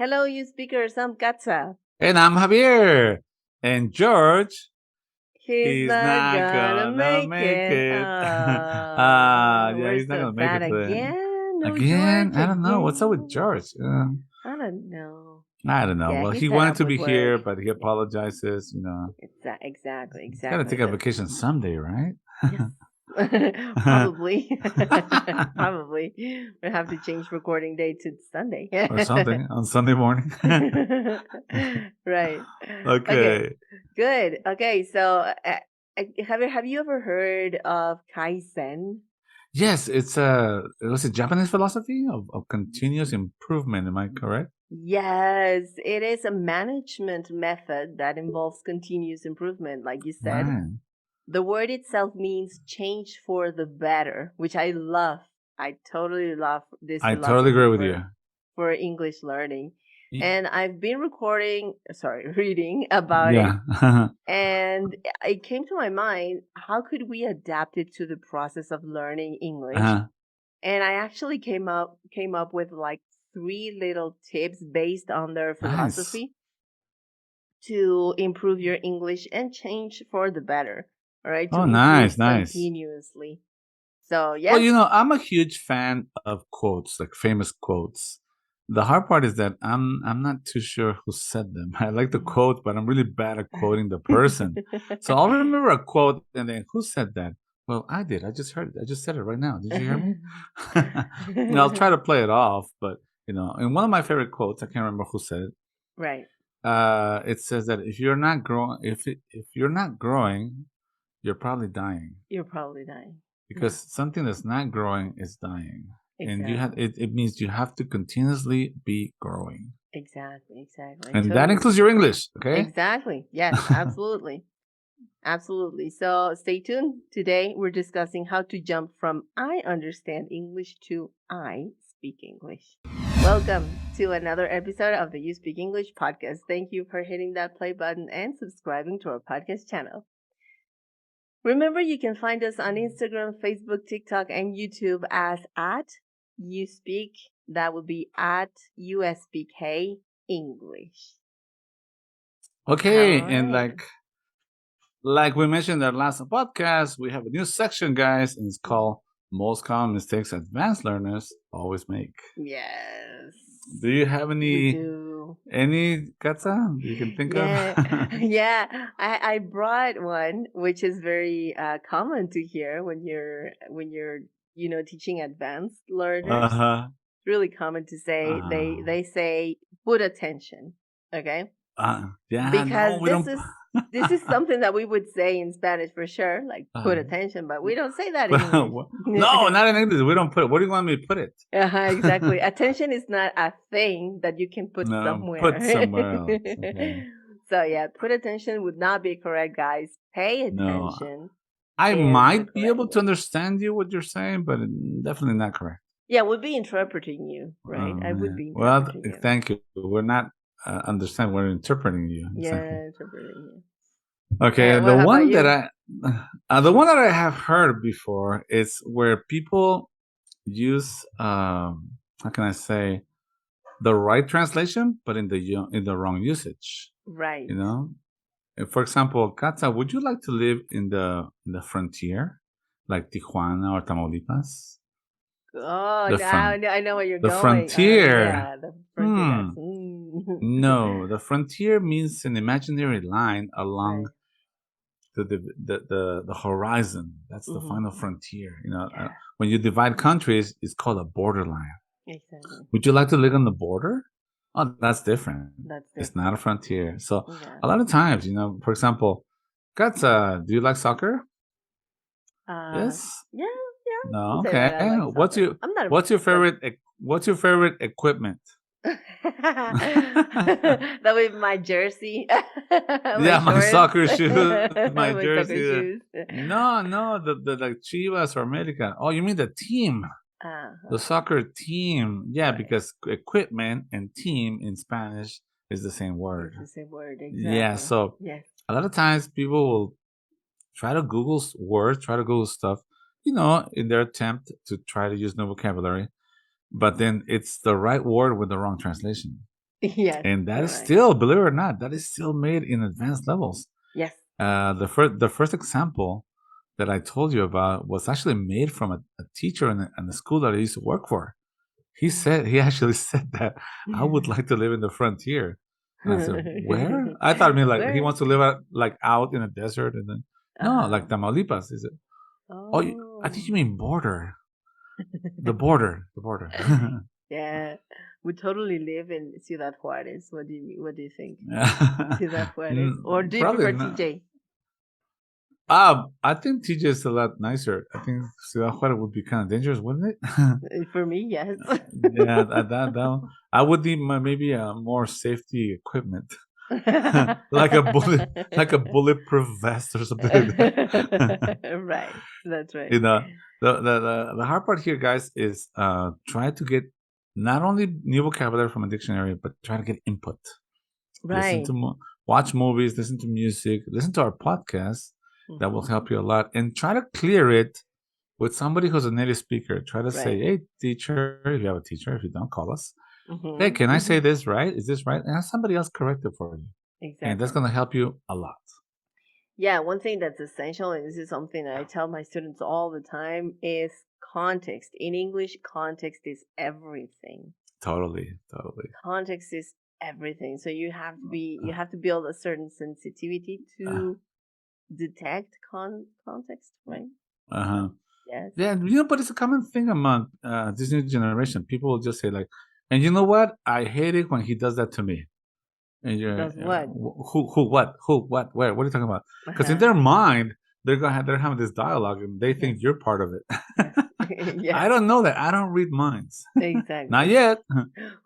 Hello, you speakers. I'm Katza. And I'm Javier. And George, He's he's not not gonna gonna make make it. it. Oh, Yeah, we're he's not so gonna make bad it today. again. No Again? George I don't know. What's up with again. George? I don't know. I don't know. Yeah, Well, he's he fed wanted up to with be here, work. but he apologizes. Exactly. He's gotta take a vacation someday, right? Yes. Probably. Probably. We'll have to change recording day to Sunday. Or something on Sunday morning. Right. Okay. Okay. Good. Okay. So, have you ever heard of Kaizen? Yes, it was a Japanese philosophy of continuous improvement. Am I correct? Yes, it is a management method that involves continuous improvement, like you said. Right. The word itself means change for the better, which I love. I totally love this I totally agree philosophy with you. for English learning. Y- And I've been reading about it. Yeah. And it came to my mind, how could we adapt it to the process of learning English? Uh-huh. And I actually came up with like 3 little tips based on their Nice. philosophy to improve your English and change for the better. All right, to Oh, improve nice. continuously. So Well, yes, I'm a huge fan of quotes, like famous quotes. The hard part is that I'm not too sure who said them. I like the quote, but I'm really bad at quoting the person. So I'll remember a quote and then who said that? Well, I did. I just heard it. I just said it right now. Did you hear me? And I'll try to play it off, but in one of my favorite quotes, I can't remember who said it. Right. It says that if you're not growing, if you're not growing, you're probably dying. You're probably dying. Because something that's not growing is dying. And Exactly. it means you have to continuously be growing. Exactly. And that includes your English, okay? Exactly. Yes, absolutely. Absolutely. So stay tuned. Today we're discussing how to jump from I understand English to I speak English. Welcome to another episode of the Uspk English podcast. Thank you for hitting that play button and subscribing to our podcast channel. Remember, you can find us on Instagram, Facebook, TikTok, and YouTube as at Uspk. That would be at USPK English. Okay, All and right. like we mentioned in our last podcast, we have a new section, guys, and it's called Most Common Mistakes Advanced Learners Always Make. Yes. Do you have We do. any Katza you can think Yeah, of? yeah. I brought one, which is very common to hear when you're teaching advanced learners. Uh-huh. It's really common to say they say put attention. Okay. Yeah, Because no, we don't. this is something that we would say in Spanish for sure, like put attention, but we don't say that in English. No, not in English. We don't put it. Where do you want me to put it? Exactly. Attention is not a thing that you can put No, somewhere. put somewhere else. Okay. So yeah, put attention would not be correct, guys. Pay attention. No, I is the might be correct able to word. understand you what you're saying, but definitely not correct. Yeah, would be interpreting you, right? I would be Well, interpreting you. thank you. We're not understand. We're interpreting you. Exactly. Yeah, interpreting you. Okay, Well, how about you? the one that I have heard before is where people use how can I say, the right translation, but in the wrong usage. Right. For example, Katza, would you like to live in the frontier, like Tijuana or Tamaulipas? Oh, I know where you're the going. Frontier. Yeah, the frontier. No, the frontier means an imaginary line along the horizon. That's the final frontier. When you divide countries, it's called a borderline. Exactly. Would you like to live on the border? Oh, that's different. It's not a frontier. So a lot of times, for example, Katza, do you like soccer? Yes. Yeah. No. Okay. Like what's your favorite equipment? That would be my jersey. My soccer shoes, my jersey. Soccer shoes. No, the like Chivas or America. Oh, you mean the team? The soccer team. Yeah, right. Because equipment and team in Spanish is the same word. It's the same word, exactly. Yeah, so a lot of times people will try to Google words, try to Google stuff, in their attempt to try to use new vocabulary, but then it's the right word with the wrong translation. Yes, And that is correct. still, believe it or not, that is still made in advanced levels. Yes. The first example that I told you about was actually made from a teacher in the school that I used to work for. He actually said that I would like to live in the frontier. And I said, where? I thought, I mean, like he Where? wants to live out in a desert, and then no, Uh-huh. like Tamaulipas. He said, oh, I think you Oh. mean border, the border. Yeah. We totally live in Ciudad Juarez. What do you mean? What do you think? Ciudad Juarez? Or do you Probably prefer not. TJ? I think TJ is a lot nicer. I think Ciudad Juarez would be kind of dangerous, wouldn't it? For me, yes. Yeah, that I would need maybe more safety equipment, like a bulletproof vest or something like that. Right. That's right. You know, the hard part here, guys, is try to get not only new vocabulary from a dictionary, but try to get input. Listen Right. to watch movies, listen to music, listen to our podcast. That will Mhm. help you a lot, and try to clear it with somebody who's a native speaker. Try to say, Right. "Hey, teacher," if you have a teacher. If you don't, call us. Hey, Mhm. can I say Mhm. this right? Is this right? And have somebody else correct it for you, and that's Exactly. gonna help you a lot. Yeah, one thing that's essential, and this is something that I tell my students all the time, is context. In English, context is everything. Totally, totally. Context is everything. So you have to build a certain sensitivity Uh to detect context, right? huh. So yes, Yeah, but it's a common thing among this new generation. People will just say like, and you know what? I hate it when he does that to me. And you're does what? who, what, where? What are you talking about? Because in Uh-huh. their mind, they're having this dialogue, and they Yes, think you're part of it. yes, I yes, don't know that. I don't read minds. Not exactly. yet.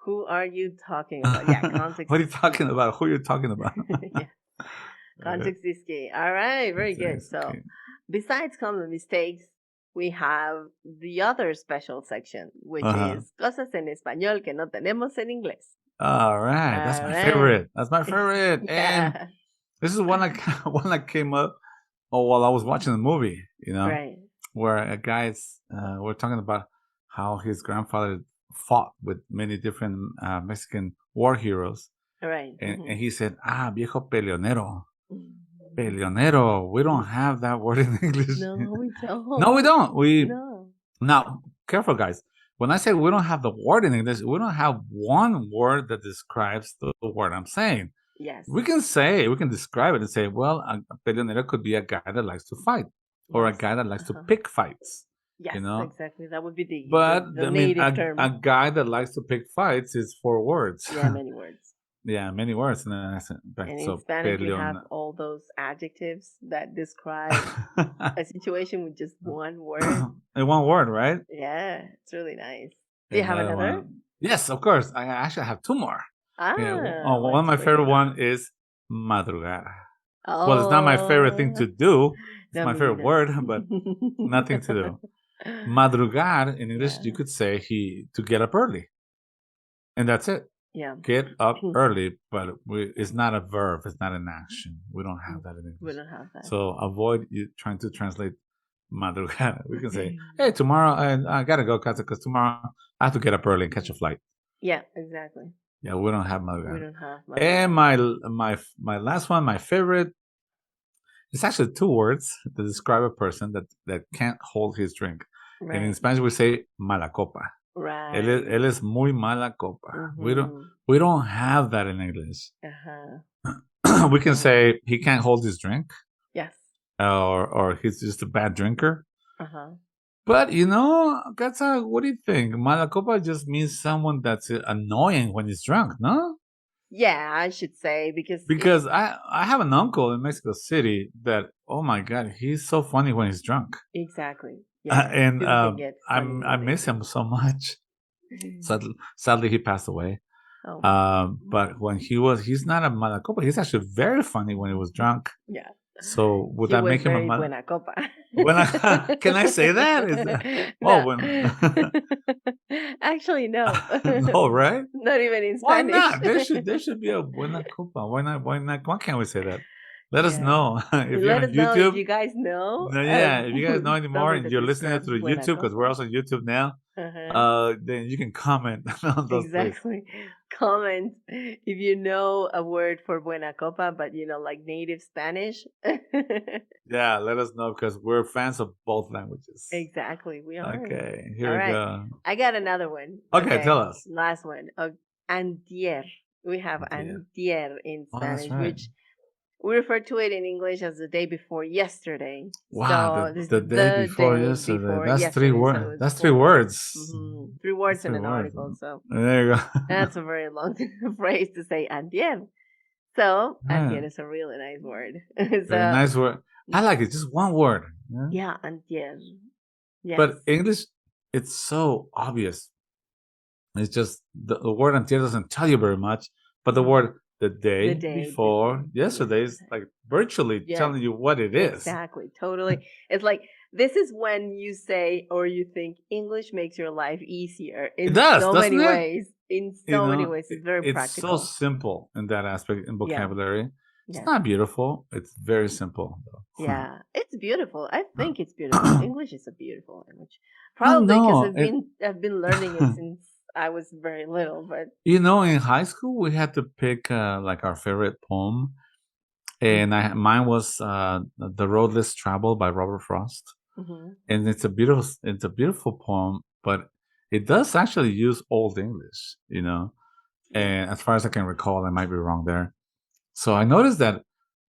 Who are you talking about? Yeah, context What are you is key. talking about? Who are you talking about? Yeah, Uh, context is key. All right, very good. it's So okay. besides common mistakes, we have the other special section, which Uh-huh. is cosas en español que no tenemos en inglés. All right, that's All my right. favorite. That's my favorite. And Yeah. this is one that one that came up while I was watching the movie. Right. Where a guy's we're talking about how his grandfather fought with many different Mexican war heroes, Right. and he said, "Ah, viejo peleonero, Mhm. peleonero." We don't have that word in English. No, we No, we don't. don't. We No. Now careful, guys. When I say we don't have the word in English, we don't have one word that describes the word I'm saying. Yes. We can describe it and say, well, a peleonero could be a guy that likes to fight or a Yes. guy that likes to Uh-huh. pick fights, you Yes, know? exactly. That would be But the I mean, native a term. guy that likes to pick fights is four words. Yeah, many words. Yeah, many words. And then I said, right, And in so Spanish, we have peleon. all those adjectives that describe a situation with just one word. In one word, right? Yeah, it's really nice. Do you have Another another? one. Yes, of course. I actually have two more. Yeah, Ah, one of let's my bring favorite it on. one is madrugar. Well, it's not my favorite thing Oh, to do. It's no, my me favorite neither. word, but nothing to do. Madrugar in English, you Yeah, could say he to get up early, and that's it. yeah. Get up early, but it's not a verb. It's not an action. We don't have that in We English. don't have that. So avoid you trying to translate madrugar. We can say, "Hey, tomorrow I gotta go because tomorrow I have to get up early and catch a flight." Yeah, exactly. Yeah, we don't have We madrugar. don't have And madrugar. my last one, my favorite. It's actually two words to describe a person that can't hold his drink. And in Right, Spanish, we say mala copa. right. Él es muy mala copa. Mm-hmm. We don't have that in English. Uh-huh. We can No. say he can't hold his drink, Yes. or he's just a bad drinker. Uh-huh. But that's what do you think? Mala copa just means someone that's annoying when he's drunk, no? Yeah, I should say because it Because I have an uncle in Mexico City that, oh my god, he's so funny when he's drunk. exactly. Yeah, And people can get funny I when they miss drink. him so much. Sadly, he passed away. Oh, But when he's not a malacopa. He's actually very funny when he was drunk. yeah. So would He that was make him a very mal? buena copa. When can I say that? Is that oh No. when Actually, no. no, right? Not even in Why Spanish. not? There should be a buena copa. Why not? Why can't we say that? Let us Yeah. know if you're Let on us know if YouTube. you guys know No, yeah, if you guys know anymore something and that you're listening describes through buena YouTube because we're copa. also on YouTube now, Uh-huh. then you can comment on those places. Exactly. comment if you know a word for buena copa, but like native Spanish. Yeah, let us know because we're fans of both languages. Exactly, we are. Okay, All here we right. go. I got another one. Okay, tell Okay. us. Last one. Antier. We have Yeah. antier in Oh, that's Spanish, right. which we refer to it in English as the day before yesterday. Wow, So this the is day the before day yesterday. before That's three yesterday. So words. it's That's three four. words. Three That's words in three an words. article. So There you that's go. a very long phrase to say antier. So Yeah, antier is a really nice word. very So nice word. I like it. Just one word. Yeah? yeah, antier. Yes. But English, it's so obvious. It's just the word until doesn't tell you very much, but the Mhm. word the The day day before before yesterday is yesterday. like virtually Yeah, telling you what it is. exactly. Totally. It's like this is when you say or you think English makes your life easier It in does, so doesn't many it? ways. In You so many know, ways. It's very it's so practical. simple in that aspect in Yeah. vocabulary. It's Yes. not beautiful. It's very simple. Though. Yeah. It's beautiful. I think it's beautiful. English is a beautiful language. I Probably because know. I've been learning it since I was very little, but In high school we had to pick like our favorite poem, and mhm. mine was "The Road Less Traveled" by Robert Frost. Mhm. And it's a beautiful poem, but it does actually use Old English. Yes. And as far as I can recall, I might be wrong there. So I noticed that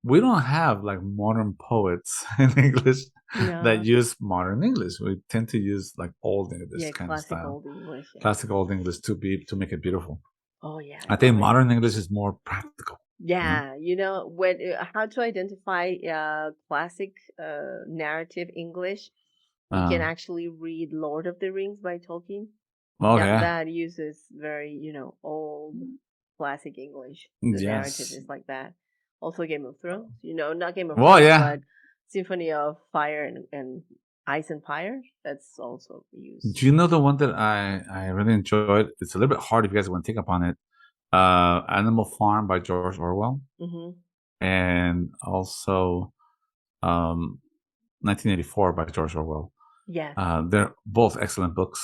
we don't have like modern poets in English that No. use modern English. We tend to use like Old English Yeah, kind of classic style, old English, yeah. classic Old English to make it beautiful. Oh yeah, I I think love it. modern English is more practical. You know? Yeah, when how to identify classic narrative English? You can Uh, actually read Lord of the Rings by Tolkien. Yeah, okay. that uses very, old classic English. The narrative Yes. is like that. Also Game of Thrones, not Game of Well, Thrones, yeah. but Symphony of Fire and Ice and Fire. That's also used. Do you know the one that I really enjoyed? It's a little bit hard if you guys want to think upon it. Animal Farm by George Orwell, Mm-hmm. and also um, 1984 by George Orwell. Yes. They're both excellent books.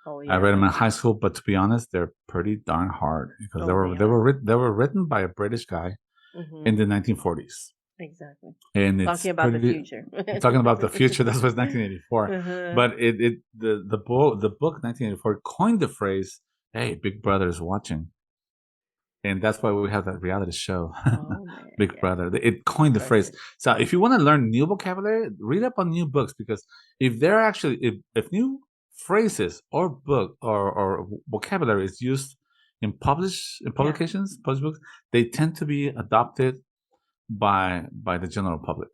Oh I yeah, read them in those. high school, but to be honest, they're pretty darn hard because they Oh, were they they are. were they were written by a British guy in Mm-hmm. the 1940s, Exactly. and it's Talking about the pretty. future. Talking about the future, that was 1984, Uh-huh. but the book 1984 coined the phrase, "Hey, Big Brother is watching." And that's why we have that reality show, Oh man, Big yeah. Brother. It coined the phrase. Interesting. So if you want to learn new vocabulary, read up on new books because if new phrases or book or vocabulary is used in Yeah. publications, published books, they tend to be adopted by the general public.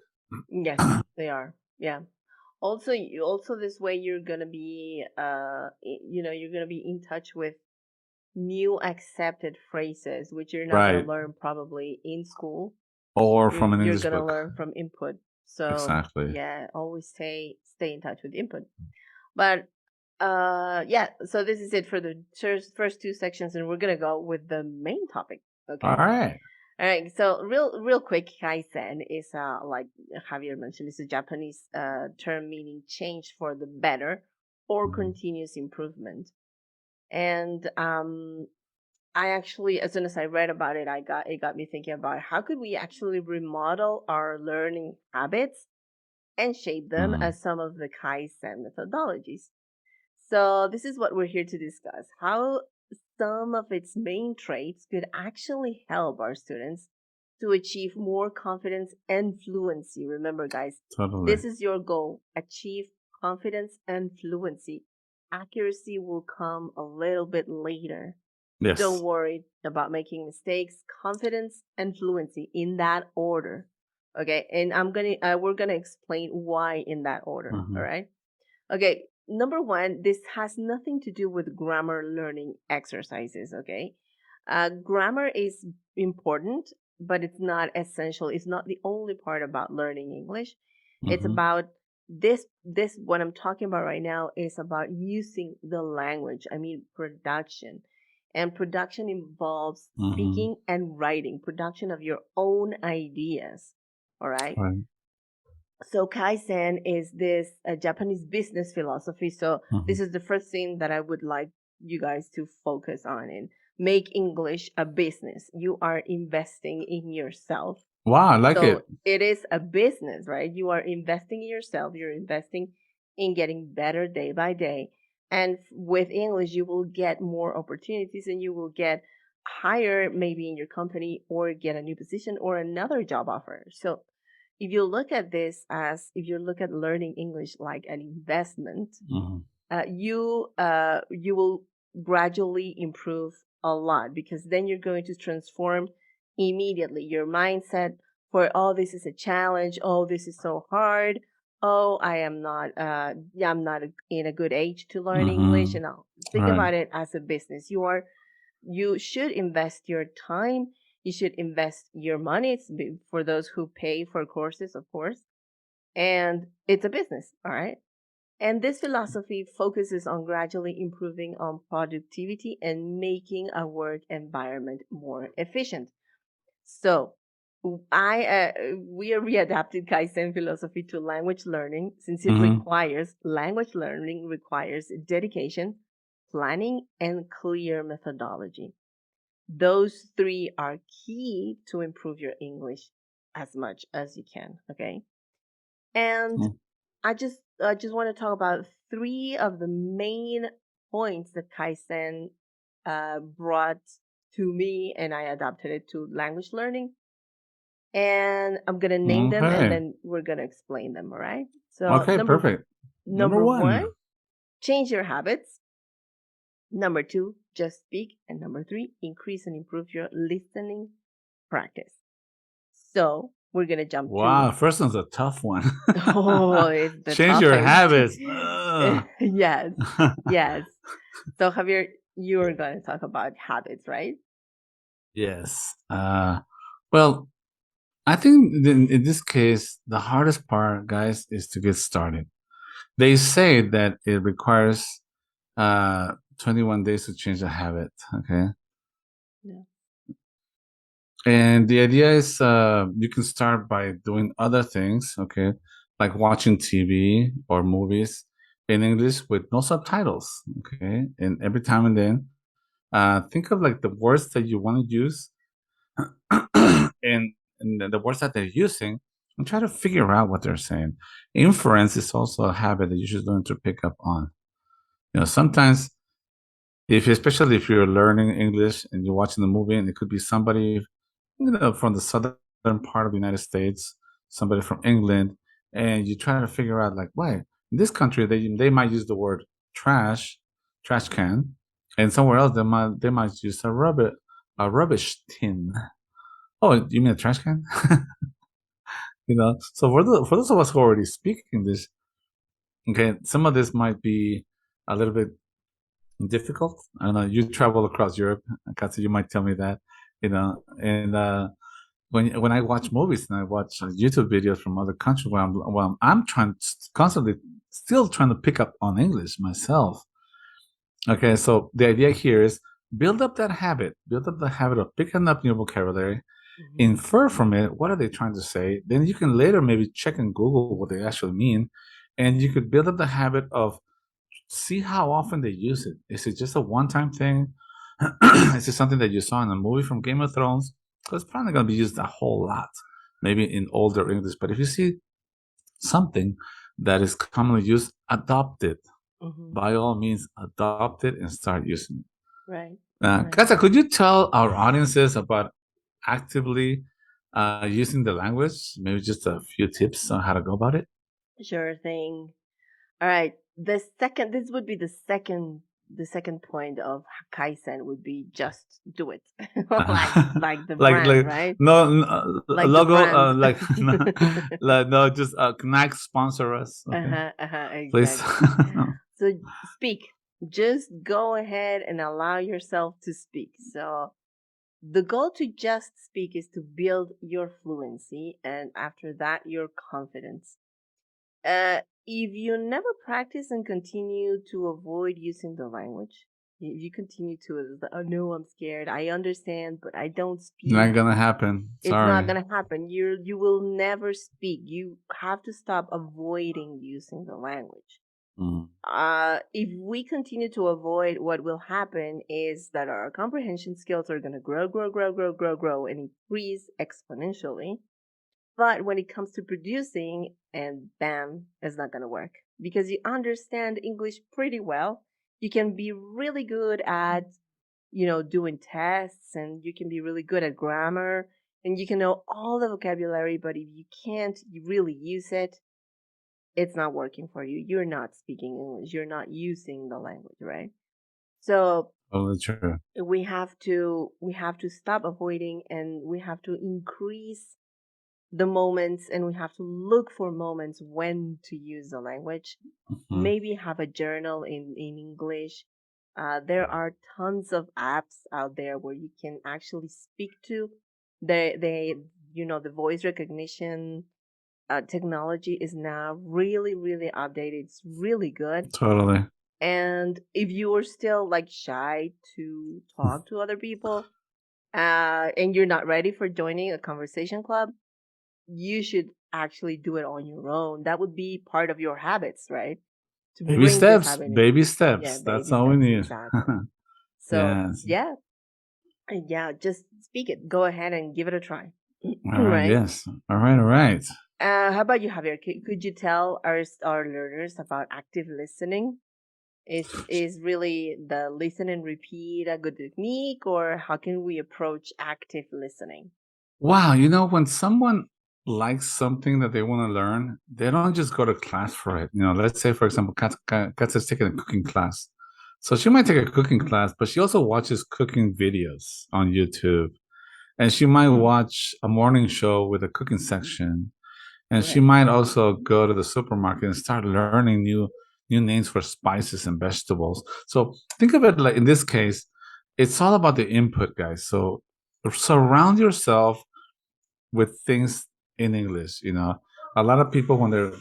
Yes, they are. Yeah. Also this way you're gonna be you're gonna be in touch with new accepted phrases which you're not gonna Right. learn probably in school. Or You're from an you're English gonna book. learn from input. So Exactly. yeah, always stay in touch with input. But yeah, so this is it for the first two sections, and we're gonna go with the main topic. All Okay. right. All right. So real quick, Kaizen is like Javier mentioned, is a Japanese term meaning change for the better or Mhm. continuous improvement. And I actually, as soon as I read about it, it got me thinking about how could we actually remodel our learning habits and shape them Mhm. as some of the Kaizen methodologies. So this is what we're here to discuss: how some of its main traits could actually help our students to achieve more confidence and fluency. Remember, guys, Totally. this is your goal: achieve confidence and fluency. Accuracy will come a little bit later. Don't Yes. worry about making mistakes. Confidence and fluency in that order. Okay, and we're gonna explain why in that order. All Mhm. right. Okay, number one, this has nothing to do with grammar learning exercises. Okay, grammar is important, but it's not essential. It's not the only part about learning English. It's Mhm. about this what I'm talking about right now is about using the language. I mean production. And production involves Mhm. speaking and writing, production of your own ideas. All right. Right. So Kaizen is this Japanese business philosophy. So Mhm. this is the first thing that I would like you guys to focus on. And make English a business. You are investing in yourself. Wow, I like So it. it is a business, right? You are investing in yourself. You're investing in getting better day by day. And with English, you will get more opportunities and you will get higher maybe in your company or get a new position or another job offer. So if you look at this as if you look at learning English like an investment, Mhm. you will gradually improve a lot because then you're going to transform immediately your mindset for oh this is a challenge, oh this is so hard, oh I'm not in a good age to learn English. Mhm. And I'll think Right. about it as a business. You should invest your time, you should invest your money. For those who pay for courses, of course, and it's a business, all right. And this philosophy focuses on gradually improving on productivity and making a work environment more efficient. So, I we are readapted Kaizen philosophy to language learning since it Mhm. requires language learning requires dedication, planning, and clear methodology. Those three are key to improve your English as much as you can. Okay, and Mm. I just want to talk about three of the main points that Kaizen brought to me, and I adapted it to language learning. And I'm gonna name them, and Okay. then we're gonna explain them. All right. So Okay, perfect. Number number one, 1. change your habits. Number two, just speak, and number three, increase and improve your listening practice. So we're gonna jump to Wow, first one's a tough one. oh, it's the Change your toughest. habits. Ugh. Yes, yes. So Javier, you are going to talk about habits, right? Yes. Well, I think in this case, the hardest part, guys, is to get started. They say that it requires 21 days to change a habit. Okay. Yeah. And the idea is you can start by doing other things, okay, like watching TV or movies in English with no subtitles, okay. And every time and then, think of like the words that you want to use and, and the words that they're using, and try to figure out what they're saying. Inference is also a habit that you should learn to pick up on. You know, sometimes especially if you're learning English and you're watching the movie, and it could be somebody from the southern part of the United States, somebody from England, and you try to figure out like, why in this country they might use the word trash, trash can, and somewhere else they might use a rubbish tin. Oh, you mean a trash can? So for those of us who already speak English, okay, some of this might be a little bit difficult. I don't know. You travel across Europe, Katsu, you might tell me that, and when I watch movies and I watch YouTube videos from other countries I'm trying constantly still trying to pick up on English myself. Okay, so the idea here is build up the habit of picking up new vocabulary, Hmm. infer from it what are they trying to say. Then you can later maybe check and Google what they actually mean, and you could build up the habit of see how often they use it. Is it just a one-time thing? Is it something that you saw in a movie from Game of Thrones? Because it's probably going to be used a whole lot, maybe in older English. But if you see something that is commonly used, adopt it. Hmm. By all means, adopt it and start using Right, it. right. Katza, could you tell our audiences about actively using the language? Maybe just a few tips on how to go about it? Sure thing. All right. This would be the second point of Kaizen would be just do it. Like the brand, Like right? no Like the logo brand. like no, like no just Knack sponsor us, okay, Uh-huh, uh-huh, please. exactly. So speak. Just go ahead and allow yourself to speak. So the goal to just speak is to build your fluency and after that your confidence. If you never practice and continue to avoid using the language, if you continue to oh no, I'm scared. I understand, but I don't Not speak. gonna happen, It's not sorry. gonna happen. You will never speak. You have to stop avoiding using the language. Mm. If we continue to avoid, what will happen is that our comprehension skills are going to grow, and increase exponentially. But when it comes to producing, and bam, it's not going to work because you understand English pretty well. You can be really good at, doing tests, and you can be really good at grammar, and you can know all the vocabulary, but if you can't really use it, it's not working for you. You're not speaking English. You're not using the language, right? So Totally true. we have to stop avoiding, and we have to increase the moments, and we have to look for moments when to use the language. Mhm. Maybe have a journal in English. There are tons of apps out there where you can actually speak to. The voice recognition technology is now really, really updated. It's really good. Totally. And if you are still like shy to talk to other people, and you're not ready for joining a conversation club, you should actually do it on your own. That would be part of your habits, right? To Baby bring this steps. habit in. Baby Yeah, steps. That's baby all we steps, need. exactly. So Yes. yeah, yeah, just speak it. Go ahead and give it a try. All right. Right. Yes. All right. All right. How about you, Javier? Could you tell our learners about active listening? Is really the listen and repeat a good technique, or how can we approach active listening? Wow. When someone likes something that they want to learn, they don't just go to class for it. Let's say, for example, Kat's is taking a cooking class. So she might take a cooking class, but she also watches cooking videos on YouTube. And she might watch a morning show with a cooking section. And she Right. might also go to the supermarket and start learning new names for spices and vegetables. So think of it like in this case, it's all about the input, guys. So surround yourself with things in English. A lot of people when they're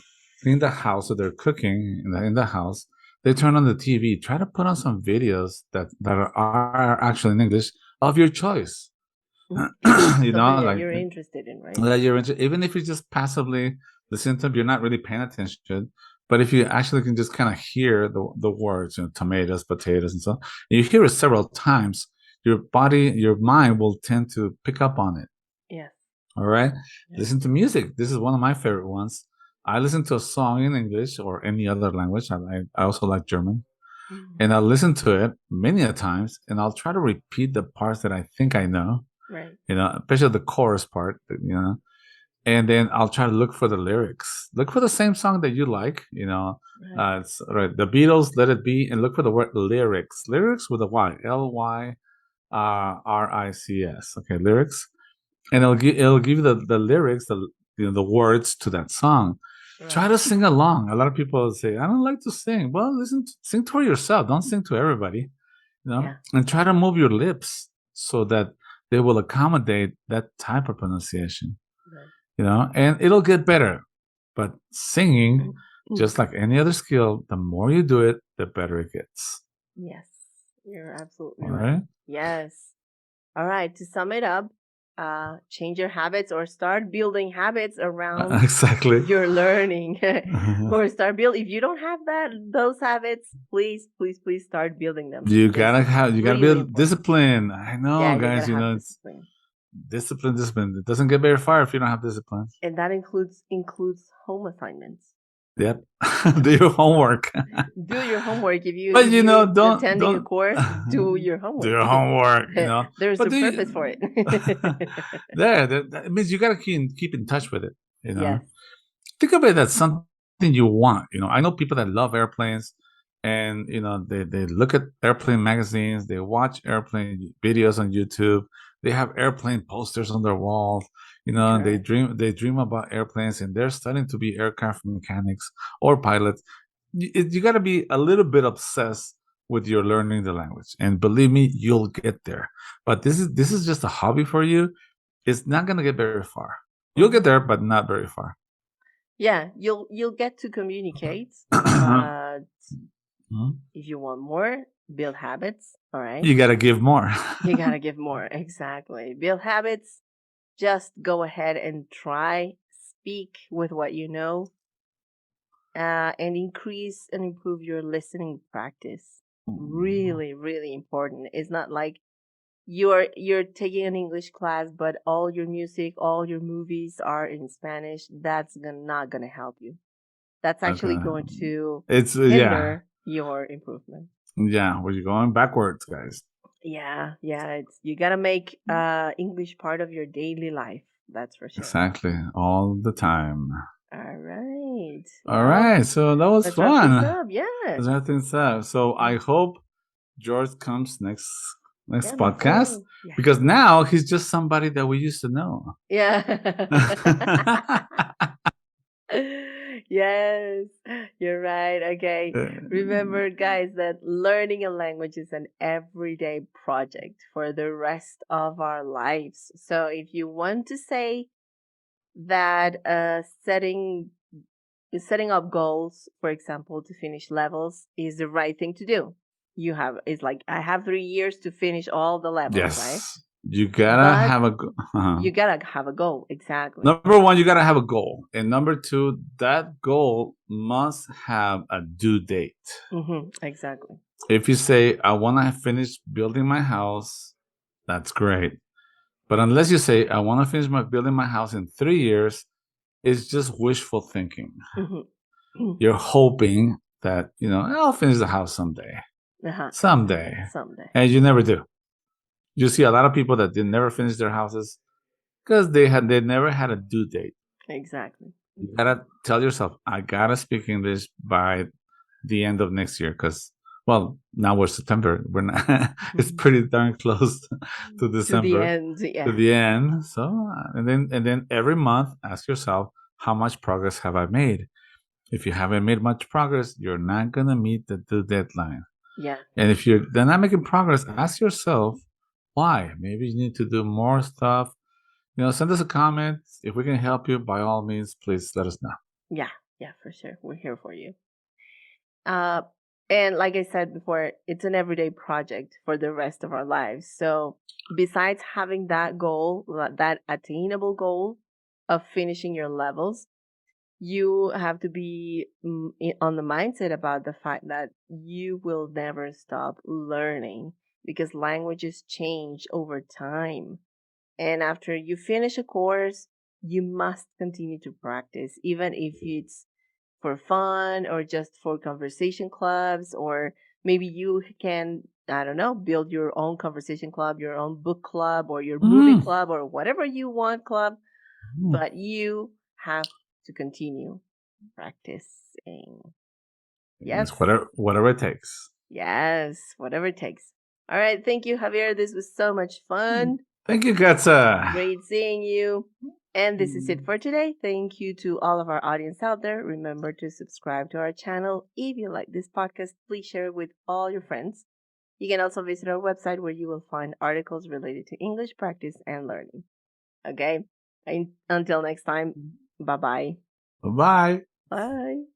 in the house or they're cooking in the house, they turn on the TV. Try to put on some videos that are actually in English of your choice. Something that Like you're interested in, right? that even if you just passively listen to them, you're not really paying attention. But if you actually can just kind of hear the words, tomatoes, potatoes, and so on, and you hear it several times, your mind will tend to pick up on it. Yes. All right. Yes. Listen to music. This is one of my favorite ones. I listen to a song in English or any other language. I also like German. And I'll listen to it many a times, and I'll try to repeat the parts that I think I know, Right. especially the chorus part. And then I'll try to look for the lyrics. Look for the same song that you like. Right. It's right. The Beatles, Let It Be, and look for the word lyrics. Lyrics with a Y, Lyrics. Okay, lyrics, and it'll give you the lyrics, the words to that song. Try Right. to sing along. A lot of people say, "I don't like to sing." Well, sing to yourself. Don't sing to everybody. Yeah. And try to move your lips so that they will accommodate that type of pronunciation. Right. And it'll get better. But singing, Mm. just like any other skill, the more you do it, the better it gets. Yes, you're absolutely All right. right. Yes. All right. To sum it up, change your habits, or start building habits around Exactly. your learning, or start build. If you don't have those habits, please start building them. You It's gotta really build important. discipline. I Yeah, know, you guys. gotta have It's discipline, discipline. It doesn't get very far if you don't have discipline. and that includes home assignments. Yep. Do your homework. Do your homework. If you But if you attending a don't course, do your do homework. your homework. There's But a purpose for it. that means you gotta keep in touch with it. You know, Yes. think of it as something you want. I know people that love airplanes, and they look at airplane magazines, they watch airplane videos on YouTube, they have airplane posters on their walls. They Correct. dream about airplanes, and they're studying to be aircraft mechanics or pilots. You got to be a little bit obsessed with your learning the language, and believe me, you'll get there. But this is just a hobby for you. It's not gonna get very far. You'll get there, but not very far. Yeah, you'll get to communicate, Mhm. but if you want more, build habits. All right. You gotta give more. You gotta give more. Exactly. Build habits. Just go ahead and try. Speak with what you know. and increase and improve your listening practice. Really, really important. It's not like you're taking an English class, but all your music, all your movies are in Spanish. That's not gonna help you. That's actually Okay. going to It's yeah, hinder your improvement. yeah. We're going backwards, guys. Yeah, it's you gotta make English part of your daily life. That's for sure. Exactly, all the time. All right. All Well, right, so that was let's wrap things fun. up. Yeah. Let's wrap things up. So I hope George comes next Yeah, me podcast too. Yeah. because now he's just somebody that we used to know. Yeah. Yes, you're right. Okay. Remember, guys, that learning a language is an everyday project for the rest of our lives. So if you want to say that setting up goals, for example, to finish levels is the right thing to do. It's like I have 3 years to finish all the levels, right? Yes, you gotta But have a you gotta have a goal, exactly. number one. You gotta have a goal, and number two, that goal must have a due date. Exactly. If you say, I want to finish building my house, that's great. But unless you say, I want to finish building my house in 3 years, it's just wishful thinking. You're hoping that, I'll finish the house someday. Someday. Exactly. Someday. And you never do. You see a lot of people that did never finish their houses because they never had a due date. Exactly. You gotta tell yourself, I gotta speak English by the end of next year because now we're September. We're not. It's pretty darn close to December. To the end, yeah. To the end. So and then every month, ask yourself, how much progress have I made? If you haven't made much progress, you're not gonna meet the due deadline. Yeah. And if they're not making progress, ask yourself why. Maybe you need to do more stuff. Send us a comment. If we can help you, by all means, please let us know. Yeah, for sure. We're here for you. And like I said before, it's an everyday project for the rest of our lives. So besides having that goal, that attainable goal of finishing your levels, you have to be on the mindset about the fact that you will never stop learning because languages change over time. And after you finish a course, you must continue to practice, even if it's for fun or just for conversation clubs, or maybe you can, I don't know, build your own conversation club, your own book club, or your movie club, or whatever you want club. But you have to continue practicing. Yes. It's whatever it takes. Yes, whatever it takes. All right. Thank you, Javier. This was so much fun. Thank you, Katza. Great seeing you. And this is it for today. Thank you to all of our audience out there. Remember to subscribe to our channel. If you like this podcast, please share it with all your friends. You can also visit our website where you will find articles related to English practice and learning. Okay? Until next time, bye-bye. Bye-bye. Bye.